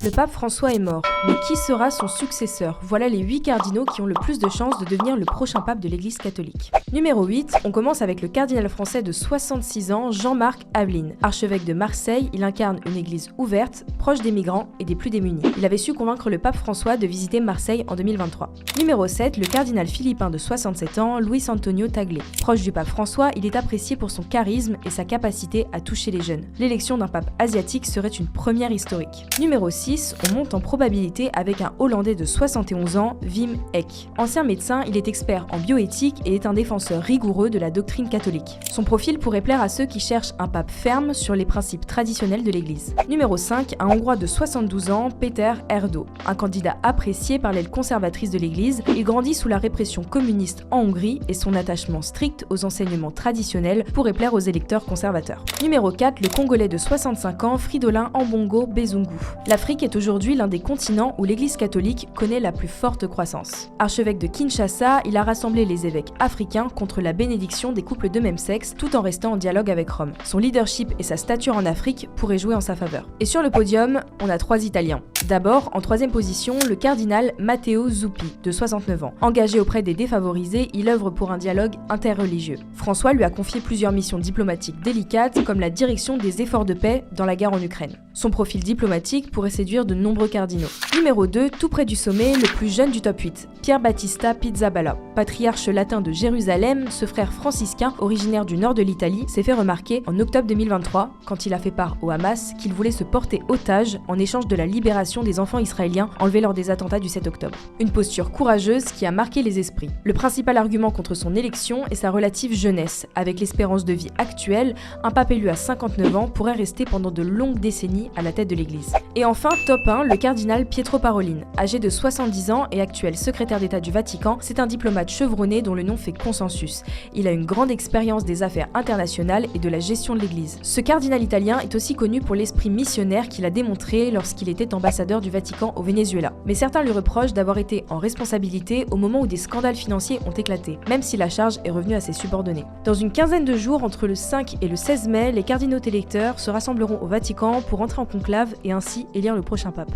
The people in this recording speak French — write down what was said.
Le pape François est mort, mais qui sera son successeur? Voilà les 8 cardinaux qui ont le plus de chances de devenir le prochain pape de l'Église catholique. Numéro 8, on commence avec le cardinal français de 66 ans, Jean-Marc Aveline. Archevêque de Marseille, il incarne une église ouverte, proche des migrants et des plus démunis. Il avait su convaincre le pape François de visiter Marseille en 2023. Numéro 7, le cardinal philippin de 67 ans, Luis Antonio Tagle. Proche du pape François, il est apprécié pour son charisme et sa capacité à toucher les jeunes. L'élection d'un pape asiatique serait une première historique. Numéro 6, on monte en probabilité avec un Hollandais de 71 ans, Wim Eck. Ancien médecin, il est expert en bioéthique et est un défenseur rigoureux de la doctrine catholique. Son profil pourrait plaire à ceux qui cherchent un pape ferme sur les principes traditionnels de l'Église. Numéro 5, un Hongrois de 72 ans, Péter Erdő. Un candidat apprécié par l'aile conservatrice de l'Église, il grandit sous la répression communiste en Hongrie et son attachement strict aux enseignements traditionnels pourrait plaire aux électeurs conservateurs. Numéro 4, le Congolais de 65 ans, Fridolin Ambongo Bezungu. L'Afrique est aujourd'hui l'un des continents où l'Église catholique connaît la plus forte croissance. Archevêque de Kinshasa, il a rassemblé les évêques africains contre la bénédiction des couples de même sexe tout en restant en dialogue avec Rome. Son leadership et sa stature en Afrique pourraient jouer en sa faveur. Et sur le podium, on a 3 Italiens. D'abord, en 3e position, le cardinal Matteo Zuppi, de 69 ans. Engagé auprès des défavorisés, il œuvre pour un dialogue interreligieux. François lui a confié plusieurs missions diplomatiques délicates, comme la direction des efforts de paix dans la guerre en Ukraine. Son profil diplomatique pourrait séduire de nombreux cardinaux. Numéro 2, tout près du sommet, le plus jeune du top 8, Pier Battista Pizzaballa. Patriarche latin de Jérusalem, ce frère franciscain, originaire du nord de l'Italie, s'est fait remarquer en octobre 2023, quand il a fait part au Hamas qu'il voulait se porter otage en échange de la libération des enfants israéliens enlevés lors des attentats du 7 octobre. Une posture courageuse qui a marqué les esprits. Le principal argument contre son élection est sa relative jeunesse. Avec l'espérance de vie actuelle, un pape élu à 59 ans pourrait rester pendant de longues décennies à la tête de l'Église. Et enfin, top 1, le cardinal Pietro Parolin. Âgé de 70 ans et actuel secrétaire d'État du Vatican, c'est un diplomate chevronné dont le nom fait consensus. Il a une grande expérience des affaires internationales et de la gestion de l'Église. Ce cardinal italien est aussi connu pour l'esprit missionnaire qu'il a démontré lorsqu'il était ambassadeur du Vatican au Venezuela. Mais certains lui reprochent d'avoir été en responsabilité au moment où des scandales financiers ont éclaté, même si la charge est revenue à ses subordonnés. Dans une quinzaine de jours, entre le 5 et le 16 mai, les cardinaux électeurs se rassembleront au Vatican pour entrer en conclave et ainsi élire le prochain pape.